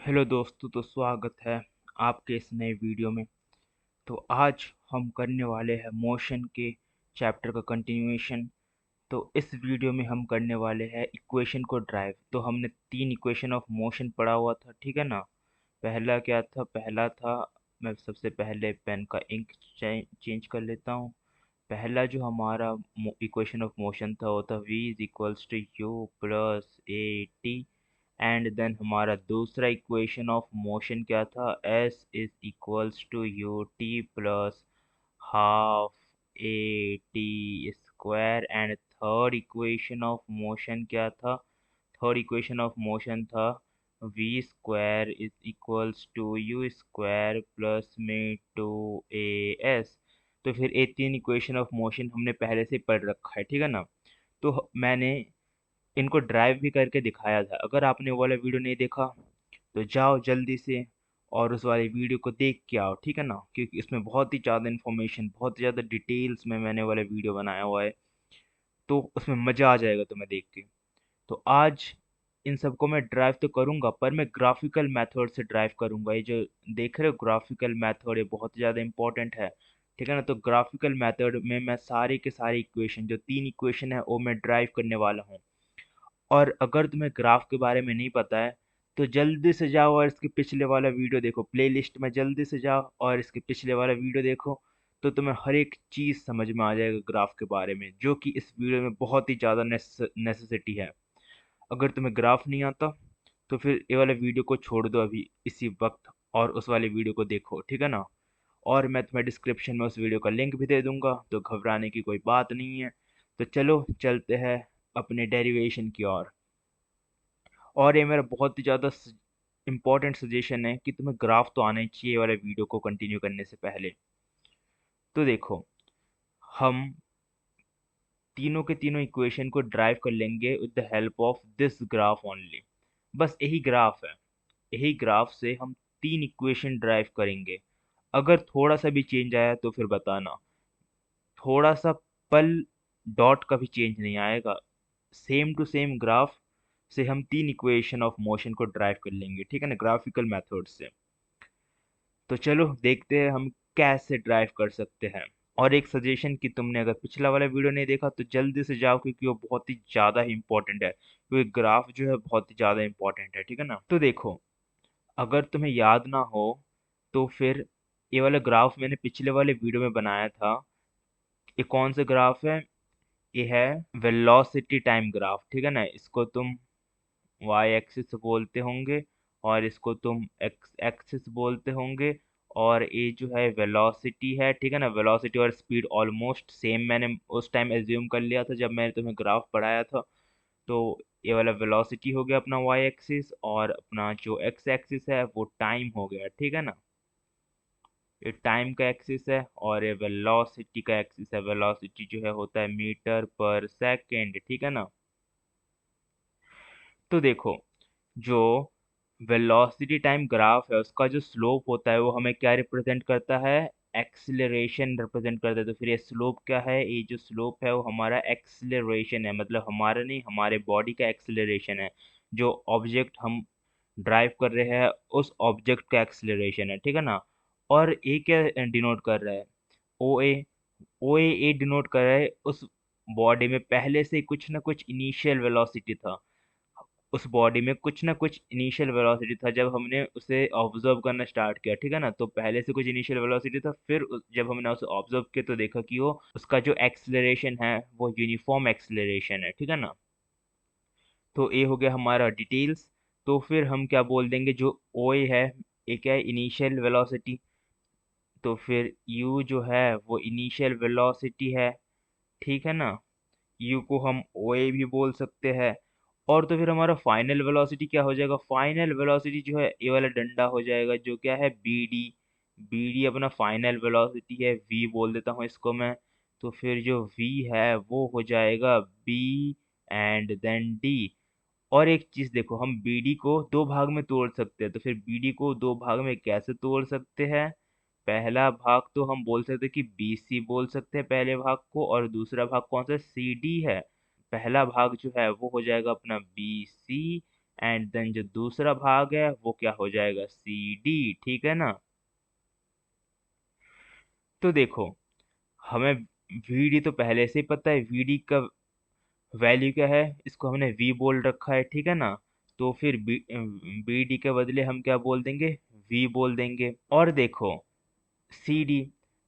Hello दोस्तों, तो स्वागत है आपके इस नए वीडियो में। तो आज हम करने वाले हैं मोशन के चैप्टर का कंटिन्यूएशन। तो इस वीडियो में हम करने वाले हैं इक्वेशन को ड्राइव। तो हमने तीन इक्वेशन ऑफ मोशन पढ़ा हुआ था, ठीक है ना। पहला क्या था? पहला था, मैं सबसे पहले पेन का इंक चेंज कर लेता हूँ। पहला जो हमारा इक्वेशन ऑफ मोशन था वो था v is equals to you plus a t. And then हमारा दूसरा इक्वेशन ऑफ मोशन क्या था? s is equals to u t plus half a t square. And third equation of motion क्या था? Third equation of motion था v square is equals to u square plus में two a s. तो फिर ये तीन equation of motion हमने पहले से पढ़ रखा है, ठीक है ना। तो मैंने इनको ड्राइव भी करके दिखाया था। अगर आपने वो वाला वीडियो नहीं देखा तो जाओ जल्दी से और उस वाले वीडियो को देख के आओ, ठीक है ना। क्योंकि इसमें बहुत ही ज़्यादा इन्फॉर्मेशन, बहुत ही ज़्यादा डिटेल्स में मैंने वाला वीडियो बनाया हुआ है। तो उसमें मज़ा आ जाएगा तुम्हें देख के। तो आज इन सबको मैं ड्राइव तो करूँगा, पर मैं ग्राफिकल मेथड से ड्राइव करूँगा। ये जो देख रहे हो ग्राफिकल मेथड, ये बहुत ज़्यादा इंपॉर्टेंट है, ठीक है ना। तो ग्राफिकल मेथड में मैं सारी के सारी इक्वेशन, जो तीन इक्वेशन है, वो मैं ड्राइव करने वाला हूँ। और अगर तुम्हें ग्राफ के बारे में नहीं पता है तो जल्दी से जाओ और इसके पिछले वाला वीडियो देखो। प्लेलिस्ट में जल्दी से जाओ और इसके पिछले वाला वीडियो देखो। तो तुम्हें हर एक चीज़ समझ में आ जाएगा ग्राफ के बारे में, जो कि इस वीडियो में बहुत ही ज़्यादा नेसेसिटी है। अगर तुम्हें ग्राफ नहीं आता तो फिर ये वाले वीडियो को छोड़ दो अभी इसी वक्त और उस वाले वीडियो को देखो, ठीक है ना। और मैं तुम्हें डिस्क्रिप्शन में उस वीडियो का लिंक भी दे दूंगा, तो घबराने की कोई बात नहीं है। तो चलो चलते हैं अपने डेरिवेशन की ओर। और ये मेरा बहुत ही ज़्यादा इम्पोर्टेंट सजेशन है कि तुम्हें ग्राफ तो आना ही चाहिए ये वाले वीडियो को कंटिन्यू करने से पहले। तो देखो, हम तीनों के तीनों इक्वेशन को ड्राइव कर लेंगे with the help of this graph only. बस यही ग्राफ है, यही ग्राफ से हम तीन इक्वेशन ड्राइव करेंगे। अगर थोड़ा सा भी चेंज आया तो फिर बताना। थोड़ा सा पल डॉट का भी चेंज नहीं आएगा। सेम टू सेम ग्राफ से हम तीन इक्वेशन ऑफ मोशन को ड्राइव कर लेंगे, ठीक है ना, ग्राफिकल मेथड से। तो चलो देखते हैं हम कैसे ड्राइव कर सकते हैं। और एक सजेशन कि तुमने अगर पिछला वाला वीडियो नहीं देखा तो जल्दी से जाओ, क्योंकि वो बहुत ही ज़्यादा इंपॉर्टेंट है। क्योंकि ग्राफ जो है बहुत ही ज़्यादा इंपॉर्टेंट है, ठीक है ना। तो देखो, अगर तुम्हें याद ना हो तो फिर ये वाला ग्राफ मैंने पिछले वाले वीडियो में बनाया था। ये कौन सा ग्राफ है? ये है वेलोसिटी टाइम ग्राफ, ठीक है ना। इसको तुम वाई एक्सिस बोलते होंगे और इसको तुम एक्स एक्सिस बोलते होंगे। और ये जो है वेलोसिटी है, ठीक है ना। वेलोसिटी और स्पीड ऑलमोस्ट सेम मैंने उस टाइम एज्यूम कर लिया था जब मैंने तुम्हें ग्राफ पढ़ाया था। तो ये वाला वेलोसिटी हो गया अपना वाई एक्सिस, और अपना जो एक्स एक्सिस है वो टाइम हो गया, ठीक है ना। ये टाइम का एक्सिस है और ये वेलोसिटी का एक्सिस है। वेलोसिटी जो है होता है मीटर पर सेकेंड, ठीक है ना। तो देखो, जो वेलोसिटी टाइम ग्राफ है उसका जो स्लोप होता है वो हमें क्या रिप्रेजेंट करता है? एक्सिलरेशन रिप्रेजेंट करता है। तो फिर ये स्लोप क्या है? ये जो स्लोप है वो हमारा एक्सिलरेशन है, मतलब हमारा नहीं, हमारे बॉडी का एक्सिलरेशन है। जो ऑब्जेक्ट हम ड्राइव कर रहे हैं उस ऑब्जेक्ट का एक्सिलरेशन है, ठीक है ना। और ये क्या डिनोट कर रहा है? ओ ए। ओ ए डिनोट कर रहा है उस बॉडी में पहले से कुछ ना कुछ इनिशियल वेलोसिटी था। उस बॉडी में कुछ ना कुछ इनिशियल वेलोसिटी था जब हमने उसे ऑब्जर्व करना स्टार्ट किया, ठीक है ना। तो पहले से कुछ इनिशियल वेलोसिटी था, फिर जब हमने उसे ऑब्जर्व किया तो देखा कि वो उसका जो एक्सेलरेशन है वो यूनिफॉर्म एक्सेलरेशन है, ठीक है ना। तो ये हो गया हमारा डिटेल्स। तो फिर हम क्या बोल देंगे, जो ओ ए है ये क्या है? Initial velocity. तो फिर u जो है वो इनिशियल वेलोसिटी है, ठीक है ना। u को हम ओ ए भी बोल सकते हैं। और तो फिर हमारा फाइनल वेलोसिटी क्या हो जाएगा? फाइनल वेलोसिटी जो है ये वाला डंडा हो जाएगा, जो क्या है? B D. बी डी अपना फाइनल वेलोसिटी है, v बोल देता हूँ इसको मैं। तो फिर जो v है वो हो जाएगा b एंड देन d। और एक चीज देखो, हम बीडी को दो भाग में तोड़ सकते हैं। तो फिर बीडी को दो भाग में कैसे तोड़ सकते हैं? पहला भाग तो हम बोल सकते हैं कि बीसी बोल सकते हैं पहले भाग को, और दूसरा भाग कौन सा? सीडी है। पहला भाग जो है वो हो जाएगा अपना बीसी एंड देन जो दूसरा भाग है वो क्या हो जाएगा, सी डी, ठीक है ना। तो देखो, हमें वी डी तो पहले से ही पता है, वी डी का वैल्यू क्या है, इसको हमने वी बोल रखा है, ठीक है ना। तो फिर बी डी के बदले हम क्या बोल देंगे, वी बोल देंगे। और देखो सी डी,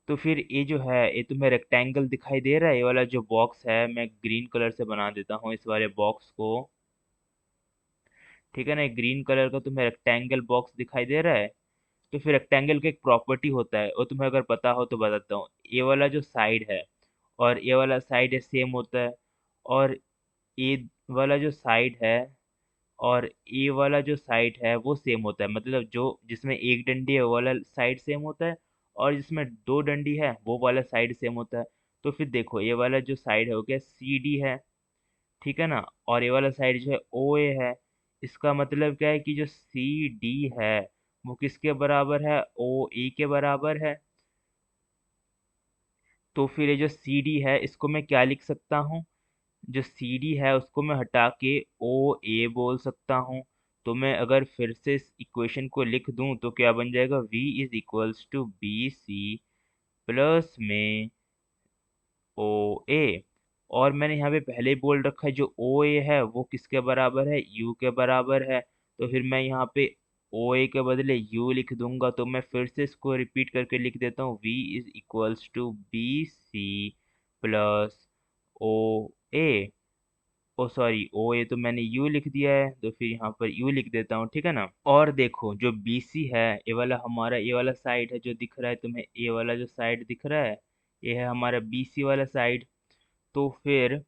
तो फिर ये जो है ये तुम्हें रेक्टेंगल दिखाई दे रहा है, ये वाला जो बॉक्स है मैं ग्रीन कलर से बना देता हूँ इस वाले बॉक्स को, ठीक है ना। ग्रीन कलर का तुम्हें रेक्टेंगल बॉक्स दिखाई दे रहा है। तो फिर रेक्टेंगल का एक प्रॉपर्टी होता है, वो तुम्हें अगर पता हो तो बताता हूँ। ये वाला जो साइड है और ये वाला साइड है सेम होता है, और ये वाला जो साइड है और ये वाला जो साइड है वो सेम होता है। मतलब जो जिसमें एक डंडी है वो वाला साइड सेम होता है, और जिसमें दो डंडी है वो वाला साइड सेम होता है। तो फिर देखो ये वाला जो साइड है वो क्या, सी डी है, ठीक है ना। और ये वाला साइड जो है ओ ए है। इसका मतलब क्या है कि जो सी डी है वो किसके बराबर है, ओ ए के बराबर है। तो फिर ये जो सी डी है इसको मैं क्या लिख सकता हूँ, जो सी डी है उसको मैं हटा के ओ ए बोल सकता हूँ। तो मैं अगर फिर से इस इक्वेशन को लिख दूं तो क्या बन जाएगा, V is equals to B C plus में ओ ए। और मैंने यहाँ पे पहले ही बोल रखा है जो ओ ए है वो किसके बराबर है, यू के बराबर है। तो फिर मैं यहाँ पे ओ ए के बदले यू लिख दूंगा। तो मैं फिर से इसको रिपीट करके लिख देता हूँ, V is equals to B C plus O A. Oh sorry, O A तो मैंने यू लिख दिया है, तो फिर यहाँ पर यू लिख देता हूँ, ठीक है ना। और देखो जो बी सी है, ये वाला हमारा ये वाला साइड है जो दिख रहा है तुम्हें, ये वाला जो साइड दिख रहा है ये है हमारा बी सी वाला साइड। तो फिर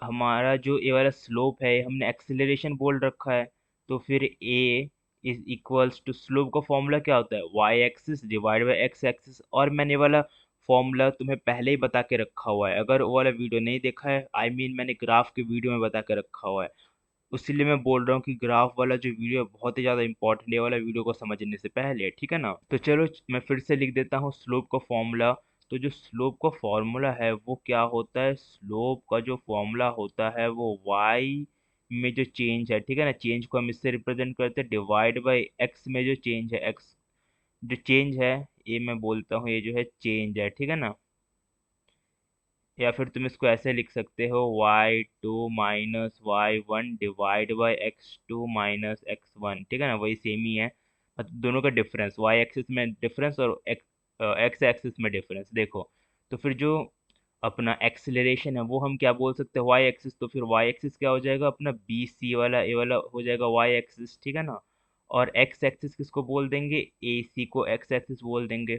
हमारा जो ये वाला स्लोप है हमने एक्सेलरेशन बोल रखा है। तो फिर a is equals to, slope का फॉर्मूला क्या होता है, Y axis divide by X axis. और मैंने ये वाला फॉर्मूला तुम्हें पहले ही बता के रखा हुआ है, अगर वो वाला वीडियो नहीं देखा है, मैंने ग्राफ के वीडियो में बता के रखा हुआ है। उसीलिए मैं बोल रहा हूँ कि ग्राफ वाला जो वीडियो है बहुत ही ज़्यादा इंपॉर्टेंट है, ये वाला वीडियो को समझने से पहले, ठीक है ना। तो चलो मैं फिर से लिख देता हूँ स्लोप का फॉर्मूला। तो जो स्लोप का फॉर्मूला है वो क्या होता है, स्लोप का जो फॉर्मूला होता है वो y में जो चेंज है, ठीक है ना, चेंज को हम इससे रिप्रेजेंट करते हैं, डिवाइड बाई x में जो चेंज है, x जो चेंज है ये मैं बोलता हूँ ये जो है चेंज है, ठीक है ना। या फिर तुम इसको ऐसे लिख सकते हो, y2 minus y one divide by x2 minus x1, ठीक है ना, वही सेम ही है। मतलब दोनों का डिफरेंस, y एक्सिस में डिफरेंस और x एक्सिस में डिफरेंस, देखो। तो फिर जो अपना एक्सेलरेशन है वो हम क्या बोल सकते हैं, y एक्सिस। तो फिर y एक्सिस क्या हो जाएगा अपना, बी सी वाला, ये वाला हो जाएगा y एक्सिस, ठीक है ना। और x एक्सिस किसको बोल देंगे, ए सी को x एक्सिस बोल देंगे।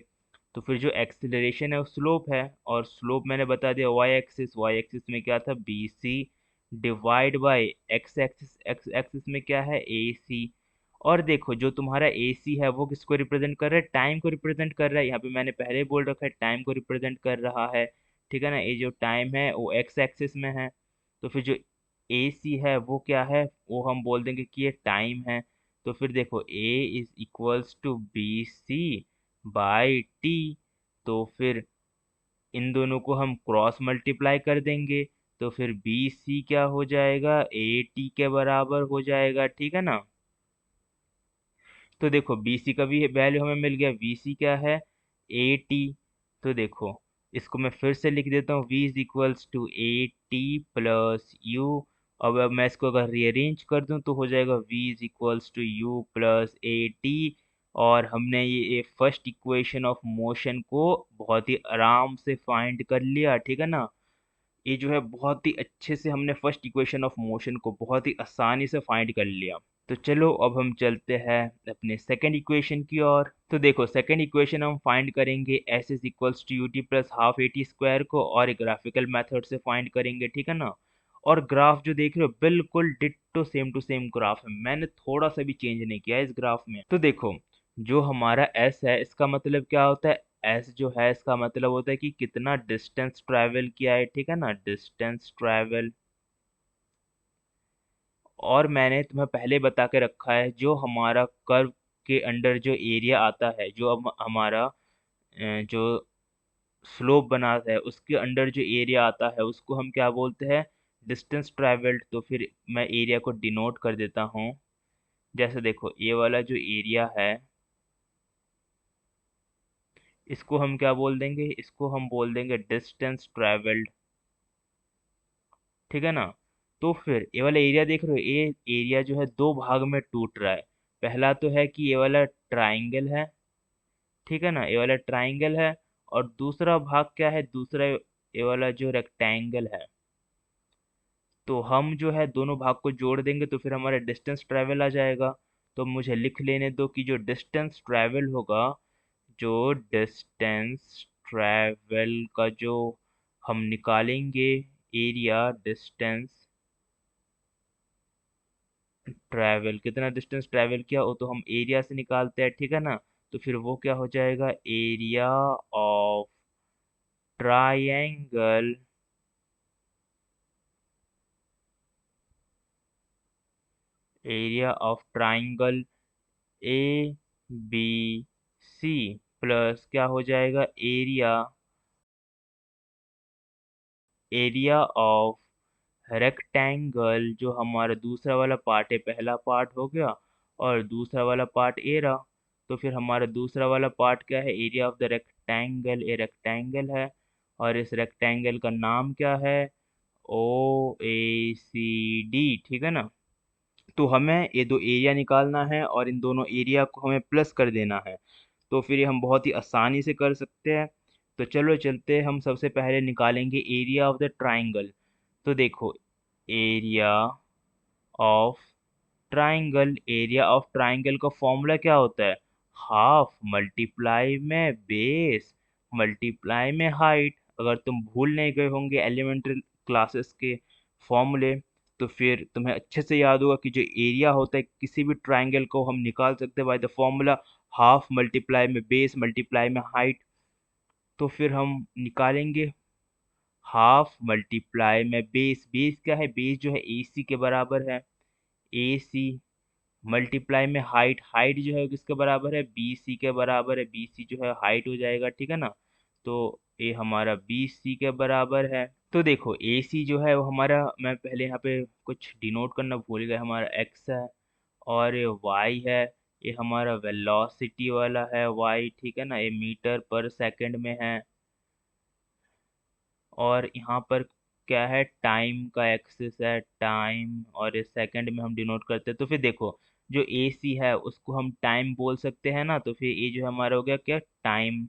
तो फिर जो एक्सेलरेशन है वो स्लोप है, और स्लोप मैंने बता दिया वाई एक्सिस, वाई एक्सिस में क्या था, B C divide by X axis, X axis में क्या है, ए सी। और देखो जो तुम्हारा ए सी है वो किसको रिप्रेजेंट कर रहा है, टाइम को रिप्रेजेंट कर रहा है। यहाँ पे मैंने पहले ही बोल रखा है टाइम को रिप्रेजेंट कर रहा है, ठीक है ना। ये जो टाइम है वो एक्स एक्सिस में है। तो फिर जो ए सी है वो क्या है, वो हम बोल देंगे कि ये टाइम है। तो फिर देखो A is equals to B C by T. तो फिर इन दोनों को हम क्रॉस मल्टीप्लाई कर देंगे। तो फिर बी सी क्या हो जाएगा, ए टी के बराबर हो जाएगा, ठीक है ना। तो देखो बी सी का भी वैल्यू हमें मिल गया, वी सी क्या है, ए टी। तो देखो इसको मैं फिर से लिख देता हूँ, v is equals to a t plus u. अब मैं इसको अगर रीअरेंज कर दूं तो हो जाएगा v is equals to you plus a t. और हमने ये फर्स्ट इक्वेशन ऑफ मोशन को बहुत ही आराम से फाइंड कर लिया, ठीक है ना। ये जो है बहुत ही अच्छे से हमने फर्स्ट इक्वेशन ऑफ मोशन को बहुत ही आसानी से फाइंड कर लिया। तो चलो अब हम चलते हैं अपने सेकंड इक्वेशन की ओर। तो देखो सेकंड इक्वेशन हम फाइंड करेंगे s is equals to u t plus half a t square को, और ग्राफिकल मेथड से फाइंड करेंगे, ठीक है ना। और ग्राफ जो देख रहे हो बिल्कुल ditto same to same graph है, मैंने थोड़ा सा भी चेंज नहीं किया है इस ग्राफ में। तो देखो जो हमारा एस है इसका मतलब क्या होता है, एस जो है इसका मतलब होता है कि कितना डिस्टेंस ट्रैवल किया है, ठीक है ना, डिस्टेंस ट्रैवल। और मैंने तुम्हें पहले बता के रखा है जो हमारा कर्व के अंडर जो एरिया आता है, जो अब हमारा जो स्लोप बना है उसके अंडर जो एरिया आता है उसको हम क्या बोलते हैं, डिस्टेंस ट्रैवल्ड, तो फिर मैं एरिया को डिनोट कर देता हूँ। जैसे देखो ये वाला जो एरिया है इसको हम क्या बोल देंगे, इसको हम बोल देंगे डिस्टेंस ट्रैवल्ड, ठीक है ना। तो फिर ये वाला एरिया देख रहे हो, ये एरिया जो है दो भाग में टूट रहा है। पहला तो है कि ये वाला ट्राइंगल है, ठीक है ना, ये वाला ट्राइंगल है। और दूसरा भाग क्या है, दूसरा ये वाला जो रेक्टेंगल है। तो हम जो है दोनों भाग को जोड़ देंगे तो फिर हमारा डिस्टेंस ट्रैवल आ जाएगा। तो मुझे लिख लेने दो कि जो डिस्टेंस ट्रैवल होगा, जो डिस्टेंस ट्रैवल का जो हम निकालेंगे एरिया, डिस्टेंस ट्रैवल कितना डिस्टेंस ट्रैवल किया वो तो हम एरिया से निकालते हैं, ठीक है ना। तो फिर वो क्या हो जाएगा, area of triangle, area of triangle A B C plus क्या हो जाएगा, एरिया एरिया ऑफ रेक्टेंगल, जो हमारा दूसरा वाला पार्ट है, पहला पार्ट हो गया और दूसरा वाला पार्ट ए रहा। तो फिर हमारा दूसरा वाला पार्ट क्या है, area of the rectangle, a rectangle है और इस रेक्टेंगल का नाम क्या है, ओ ए सी डी, ठीक है ना। तो हमें ये दो एरिया निकालना है और इन दोनों एरिया को हमें प्लस कर देना है। तो फिर ये हम बहुत ही आसानी से कर सकते हैं। तो चलो चलते हैं, हम सबसे पहले निकालेंगे एरिया ऑफ द ट्राइंगल। तो देखो area of triangle, area of triangle का फॉर्मूला क्या होता है, हाफ मल्टीप्लाई में बेस मल्टीप्लाई में हाइट। अगर तुम भूल नहीं गए होंगे एलिमेंट्री क्लासेस के फॉर्मूले, तो फिर तुम्हें अच्छे से याद होगा कि जो एरिया होता है किसी भी ट्राइंगल को हम निकाल सकते हैं by the formula half multiply में बेस मल्टीप्लाई में हाइट। तो फिर हम निकालेंगे हाफ मल्टीप्लाई में बेस, बेस क्या है, बेस जो है ए सी के बराबर है, ए सी मल्टीप्लाई में हाइट, हाइट जो है किसके बराबर है, बी सी के बराबर है, बी सी जो है हाइट हो जाएगा, ठीक है ना। तो ये हमारा बी सी के बराबर है। तो देखो ए सी जो है वो हमारा, मैं पहले यहाँ पे कुछ डिनोट करना भूल गया, हमारा एक्स है और ये वाई है, ये हमारा वेलोसिटी वाला है वाई, ठीक है ना, ये मीटर पर सेकंड में है। और यहाँ पर क्या है, टाइम का एक्सिस है टाइम, और इस सेकंड में हम डिनोट करते हैं। तो फिर देखो जो ए सी है उसको हम टाइम बोल सकते हैं ना, तो फिर ये जो हमारा हो गया क्या, टाइम।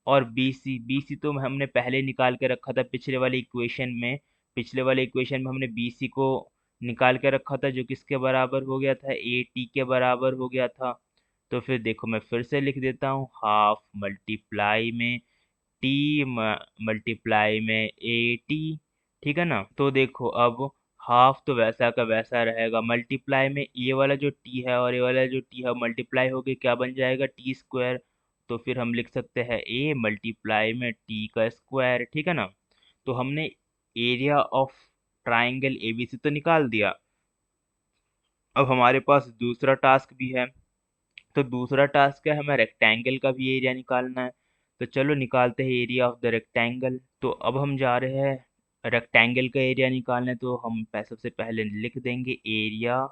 और बी सी, बी सी तो हमने पहले निकाल के रखा था पिछले वाले इक्वेशन में, पिछले वाले इक्वेशन में हमने बी सी को निकाल के रखा था जो किसके बराबर हो गया था, ए टी के बराबर हो गया था। तो फिर देखो मैं फिर से लिख देता हूँ, हाफ मल्टीप्लाई में टी मल्टीप्लाई में ए टी, ठीक है ना। तो देखो अब हाफ तो वैसा का वैसा रहेगा, मल्टीप्लाई में ये वाला जो टी है और ये वाला जो टी है मल्टीप्लाई होके क्या बन जाएगा, टी स्क्वायर। तो फिर हम लिख सकते हैं ए मल्टीप्लाई में टी का स्क्वायर, ठीक है ना। तो हमने एरिया ऑफ ट्राइंगल एबीसी तो निकाल दिया। अब हमारे पास दूसरा टास्क भी है। तो दूसरा टास्क है, हमें रेक्टेंगल का भी एरिया निकालना है। तो चलो निकालते हैं एरिया ऑफ द रेक्टेंगल। तो अब हम जा रहे हैं रेक्टेंगल का एरिया निकालने, तो हम सबसे पहले लिख देंगे एरिया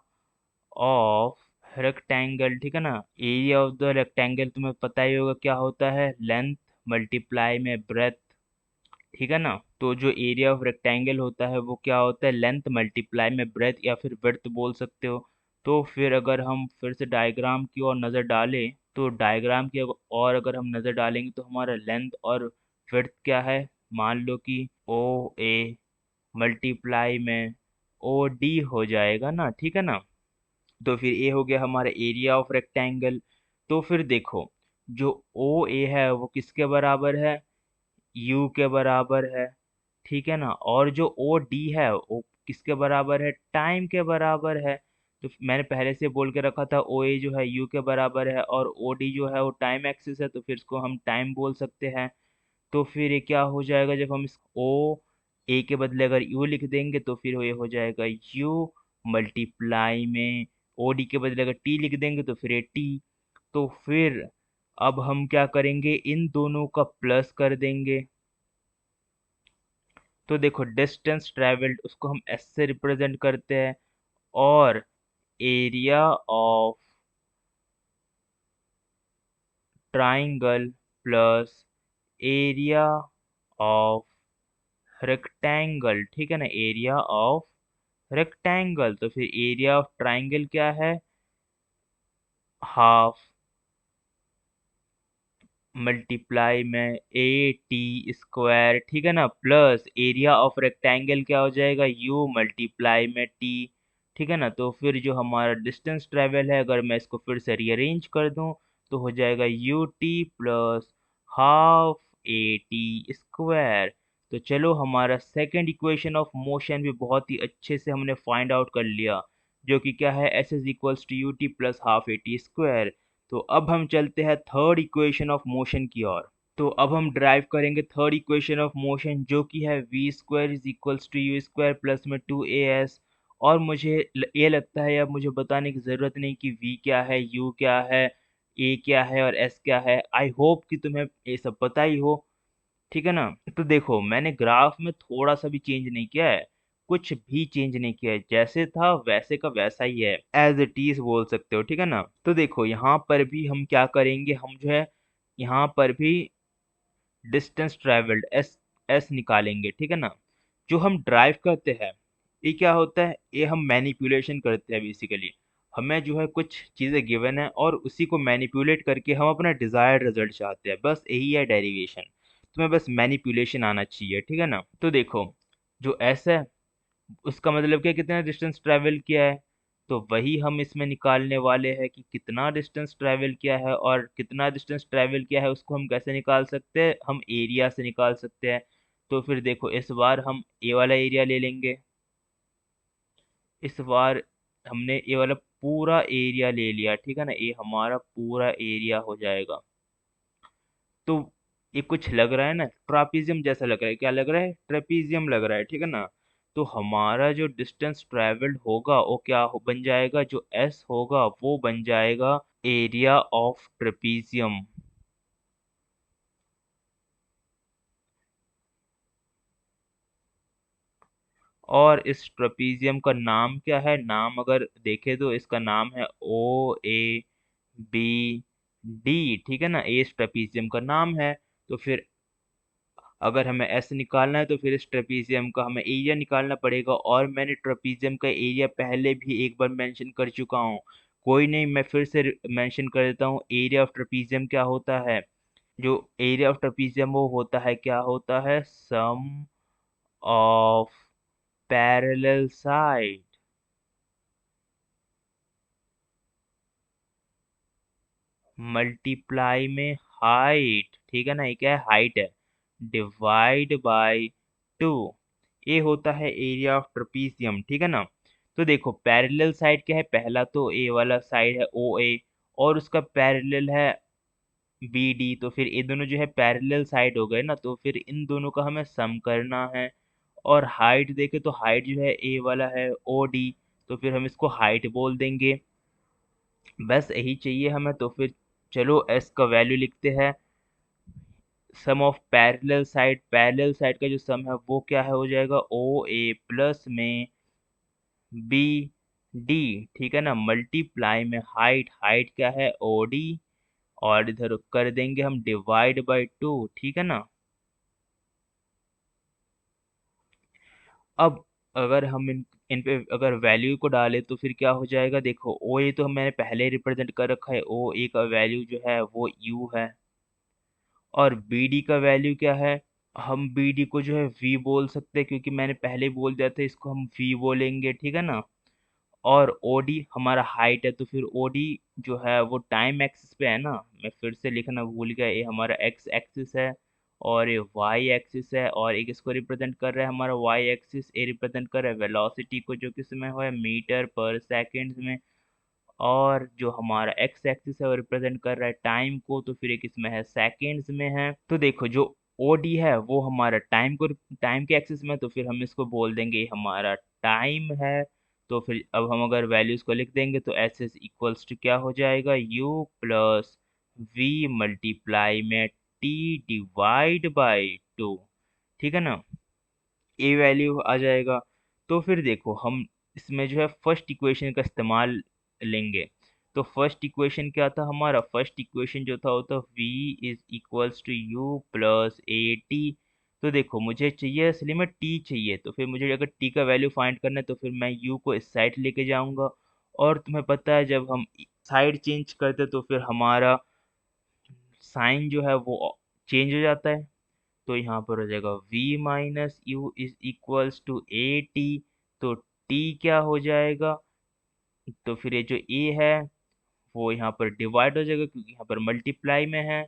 ऑफ रेक्टेंगल, ठीक है ना। एरिया ऑफ द रेक्टेंगल तुम्हें पता ही होगा क्या होता है, लेंथ मल्टीप्लाई में ब्रेथ, ठीक है ना। तो जो एरिया ऑफ रेक्टेंगल होता है वो क्या होता है, लेंथ मल्टीप्लाई में ब्रेथ या फिर विड्थ बोल सकते हो। तो फिर अगर हम फिर से डायग्राम की ओर नज़र डालें, तो डायग्राम की और अगर हम नज़र डालेंगे तो हमारा लेंथ और विड्थ क्या है, मान लो कि ओ ए मल्टीप्लाई में ओ डी हो जाएगा ना, ठीक है ना। तो फिर ये हो गया हमारा एरिया ऑफ रेक्टेंगल। तो फिर देखो जो ओ ए है वो किसके बराबर है, यू के बराबर है, ठीक है ना। और जो ओ डी है वो किसके बराबर है, टाइम के बराबर है। तो मैंने पहले से बोल के रखा था ओ ए जो है यू के बराबर है और ओ डी जो है वो टाइम एक्सिस है, तो फिर इसको हम टाइम बोल सकते हैं। तो फिर ये क्या हो जाएगा, जब हम इस ओ ए के बदले अगर यू लिख देंगे तो फिर ये हो जाएगा यू मल्टीप्लाई में ओ डी के बदले अगर टी लिख देंगे तो फिर ये टी। तो फिर अब हम क्या करेंगे, इन दोनों का प्लस कर देंगे। तो देखो डिस्टेंस ट्रेवल्ड उसको हम एस से रिप्रेजेंट करते हैं, और area of triangle plus area of rectangle, ठीक है ना, एरिया ऑफ रेक्टेंगल। तो फिर एरिया ऑफ ट्राइंगल क्या है, हाफ मल्टीप्लाई में ए टी स्क्वायर, ठीक है ना, प्लस एरिया ऑफ रेक्टेंगल क्या हो जाएगा, यू मल्टीप्लाई में टी, ठीक है ना। तो फिर जो हमारा डिस्टेंस ट्रेवल है, अगर मैं इसको फिर से रीअरेंज कर दूं तो हो जाएगा you t plus half a t square. तो चलो हमारा सेकंड इक्वेशन ऑफ मोशन भी बहुत ही अच्छे से हमने फाइंड आउट कर लिया, जो कि क्या है, s is equals to u t plus half a t square. तो अब हम चलते हैं थर्ड इक्वेशन ऑफ मोशन की ओर। तो अब हम ड्राइव करेंगे थर्ड इक्वेशन ऑफ मोशन, जो कि है v square is equals to u square plus में टू ए एस। और मुझे ये लगता है अब मुझे बताने की ज़रूरत नहीं कि वी क्या है, यू क्या है, ए क्या है और एस क्या है। आई होप कि तुम्हें ये सब पता ही हो, ठीक है ना। तो देखो मैंने ग्राफ में थोड़ा सा भी चेंज नहीं किया है, कुछ भी चेंज नहीं किया है, जैसे था वैसे का वैसा ही है, एज इट इज बोल सकते हो, ठीक है ना। तो देखो यहाँ पर भी हम क्या करेंगे, हम जो है यहाँ पर भी डिस्टेंस ट्रेवल्ड एस एस निकालेंगे, ठीक है ना। जो हम ड्राइव करते हैं ये क्या होता है, ये हम मैनिपुलेशन करते हैं बेसिकली। हमें जो है कुछ चीज़ें गिवन है और उसी को मैनिपुलेट करके हम अपना डिजायर्ड रिजल्ट चाहते हैं, बस यही है डेरिवेशन। तुम्हें बस मैनिपुलेशन आना चाहिए, ठीक है ना। तो देखो जो एस है उसका मतलब क्या, कितना डिस्टेंस ट्रैवल किया है, तो वही हम इसमें निकालने वाले हैं कि कितना डिस्टेंस ट्रैवल किया है। और कितना डिस्टेंस ट्रैवल किया है उसको हम कैसे निकाल सकते हैं, हम एरिया से निकाल सकते हैं। तो फिर देखो इस बार हम ए वाला एरिया ले लेंगे, इस बार हमने ए वाला पूरा एरिया ले लिया, ठीक है ना, ये हमारा पूरा एरिया हो जाएगा। तो ये कुछ लग रहा है ना, ट्रापीजियम जैसा लग रहा है, क्या लग रहा है, ट्रेपीजियम लग रहा है, ठीक है ना। तो हमारा जो डिस्टेंस ट्रेवल्ड होगा वो क्या बन जाएगा, जो एस होगा वो बन जाएगा एरिया ऑफ ट्रेपीजियम। और इस ट्रेपीजियम का नाम क्या है, नाम अगर देखे तो इसका नाम है ओ ए बी डी, ठीक है ना, ये इस ट्रेपीजियम का नाम है। तो फिर अगर हमें एस निकालना है तो फिर इस ट्रेपीजियम का हमें एरिया निकालना पड़ेगा, और मैंने ट्रेपीजियम का एरिया पहले भी एक बार मेंशन कर चुका हूँ। कोई नहीं, मैं फिर से मेंशन कर देता हूँ, एरिया ऑफ ट्रेपीजियम क्या होता है, जो एरिया ऑफ ट्रेपीजियम वो होता है, क्या होता है, सम ऑफ पैरेलल साइड मल्टीप्लाई में हाइट, ठीक है ना, ये क्या है, हाइट है, डिवाइड बाय टू, ये होता है एरिया ऑफ ट्रपीजियम, ठीक है ना। तो देखो पैरेलल साइड क्या है, पहला तो ए वाला साइड है ओ ए, और उसका पैरेलल है बी डी। तो फिर ये दोनों जो है पैरेलल साइड हो गए ना, तो फिर इन दोनों का हमें सम करना है। और हाइट देखे तो हाइट जो है ए वाला है ओ डी, तो फिर हम इसको हाइट बोल देंगे, बस यही चाहिए हमें। तो फिर चलो एस का वैल्यू लिखते हैं, सम ऑफ पैरेलल साइड का जो सम है वो क्या है, हो जाएगा ओ ए प्लस में बी डी, ठीक है ना, मल्टीप्लाई में हाइट, हाइट क्या है ओ डी, और इधर कर देंगे हम डिवाइड बाय टू, ठीक है ना। अब अगर हम इन पे अगर वैल्यू को डालें तो फिर क्या हो जाएगा, देखो ओ ए तो मैंने पहले रिप्रेजेंट कर रखा है, ओ ए का वैल्यू जो है वो यू है, और बी डी का वैल्यू क्या है, हम बी डी को जो है वी बोल सकते हैं, क्योंकि मैंने पहले ही बोल दिया था इसको हम वी बोलेंगे, ठीक है ना। और ओडी हमारा हाइट है, तो फिर ओडी जो है वो टाइम एक्सिस पे है ना, मैं फिर से लिखना भूल गया, ये हमारा एक्स एक्सिस है और ये वाई एक्सिस है, और एक इसको रिप्रेजेंट कर रहा है हमारा वाई एक्सिस, ये रिप्रेजेंट कर रहा है वेलोसिटी को, जो किस में है मीटर पर सेकेंड में। और जो हमारा एक्स एक्सिस है वो रिप्रेजेंट कर रहा है टाइम को, तो फिर एक इसमें है सेकेंड्स में है। तो देखो जो ओडी है वो हमारा टाइम के एक्सिस में है, तो फिर हम इसको बोल देंगे ये हमारा टाइम है। तो फिर अब हम अगर वैल्यूज को लिख देंगे तो एस इज इक्वल्स टू क्या हो जाएगा, यू प्लस वी मल्टीप्लाई में टी डिवाइड बाई टू, ठीक है ना। ए वैल्यू आ जाएगा। तो फिर देखो हम इसमें जो है फर्स्ट इक्वेशन का इस्तेमाल लेंगे। तो फर्स्ट इक्वेशन क्या था हमारा, फर्स्ट इक्वेशन जो था वो था v is equals to you plus a t. तो देखो मुझे चाहिए असली में t चाहिए, तो फिर मुझे अगर t का वैल्यू फाइंड करना है तो फिर मैं u को इस साइड लेके जाऊंगा। और तुम्हें पता है जब हम साइड चेंज करते तो फिर हमारा साइन जो है वो चेंज हो जाता है। तो यहाँ पर हो जाएगा v minus u is equals to a t. तो t क्या हो जाएगा, तो फिर ये जो a है वो यहाँ पर डिवाइड हो जाएगा क्योंकि यहाँ पर मल्टीप्लाई में है।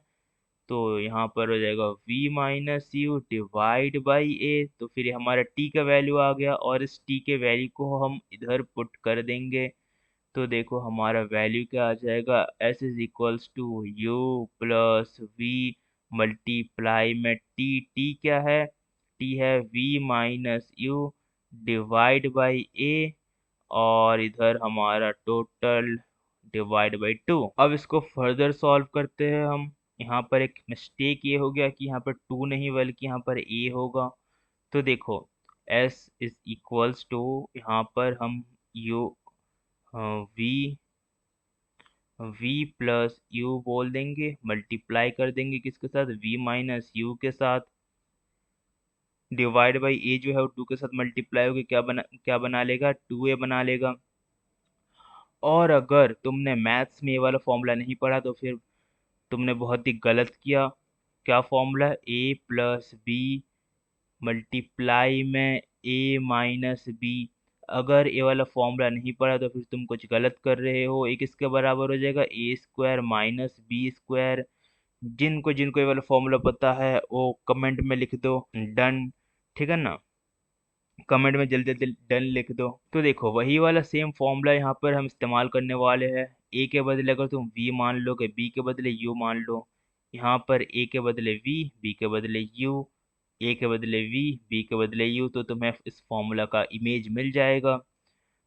तो यहाँ पर हो जाएगा v minus U divide by A. तो फिर ये हमारा t का वैल्यू आ गया और इस t के वैल्यू को हम इधर पुट कर देंगे। तो देखो हमारा वैल्यू क्या आ जाएगा, s is equals to you plus V multiply में t क्या है, t है v minus U divide by A. और इधर हमारा टोटल डिवाइड बाई 2। अब इसको फर्दर सॉल्व करते हैं हम। यहाँ पर एक मिस्टेक ये हो गया कि यहाँ पर 2 नहीं बल्कि यहाँ पर a होगा। तो देखो s इज इक्वल्स टू, यहाँ पर हम u v v plus you बोल देंगे, मल्टीप्लाई कर देंगे किसके साथ, v माइनस यू के साथ, डिवाइड बाई ए जो है वो 2 के साथ मल्टीप्लाई होकर क्या बना लेगा, 2a बना लेगा। और अगर तुमने मैथ्स में ये वाला फॉर्मूला नहीं पढ़ा तो फिर तुमने बहुत ही गलत किया। क्या formula, a plus B multiply में a माइनस बी। अगर ये वाला फॉर्मूला नहीं पढ़ा तो फिर तुम कुछ गलत कर रहे हो। एक इसके बराबर हो जाएगा a square minus B square. जिनको जिनको ये वाला फॉर्मूला पता है वो कमेंट में लिख दो डन, ठीक है ना, कमेंट में जल्दी जल्दी डन लिख दो। तो देखो वही वाला सेम फॉर्मूला यहाँ पर हम इस्तेमाल करने वाले हैं। ए के बदले अगर तुम v मान लोगे, बी के बदले u मान लो, यहाँ पर a के बदले v, b के बदले u, a के बदले v, b के बदले u, तो तुम्हें इस फॉर्मूला का इमेज मिल जाएगा।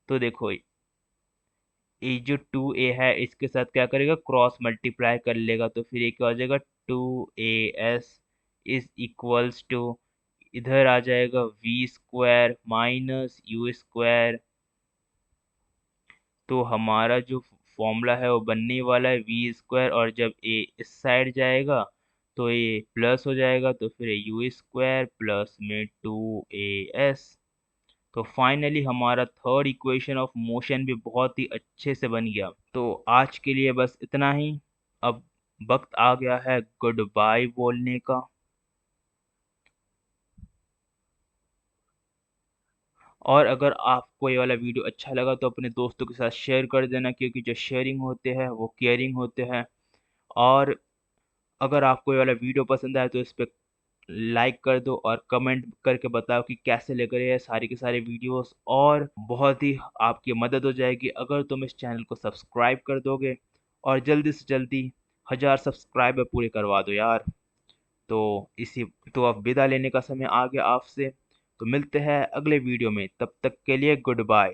तो देखो ये जो 2a है इसके साथ क्या करेगा, क्रॉस मल्टीप्लाई कर लेगा। तो फिर ये क्या हो जाएगा, 2as इज इक्वल्स टू, इधर आ जाएगा v square minus u square. तो हमारा जो फॉर्मूला है वो बनने वाला है वी स्क्वायर, और जब ए इस साइड जाएगा तो ये प्लस हो जाएगा। तो फिर यू स्क्वायर प्लस में 2as। तो फाइनली हमारा थर्ड इक्वेशन ऑफ मोशन भी बहुत ही अच्छे से बन गया। तो आज के लिए बस इतना ही। अब वक्त आ गया है गुड बाय बोलने का। और अगर आपको ये वाला वीडियो अच्छा लगा तो अपने दोस्तों के साथ शेयर कर देना, क्योंकि जो शेयरिंग होते हैं वो केयरिंग होते हैं। और अगर आपको ये वाला वीडियो पसंद आए तो इस पर लाइक कर दो और कमेंट करके बताओ कि कैसे लग रहे हैं सारे के सारे वीडियोस। और बहुत ही आपकी मदद हो जाएगी अगर तुम इस चैनल को सब्सक्राइब कर दोगे, और जल्दी से जल्दी 1000 सब्सक्राइबर पूरे करवा दो यार। तो इसी, तो अब विदा लेने का समय आ गया आपसे। तो मिलते हैं अगले वीडियो में, तब तक के लिए गुड बाय।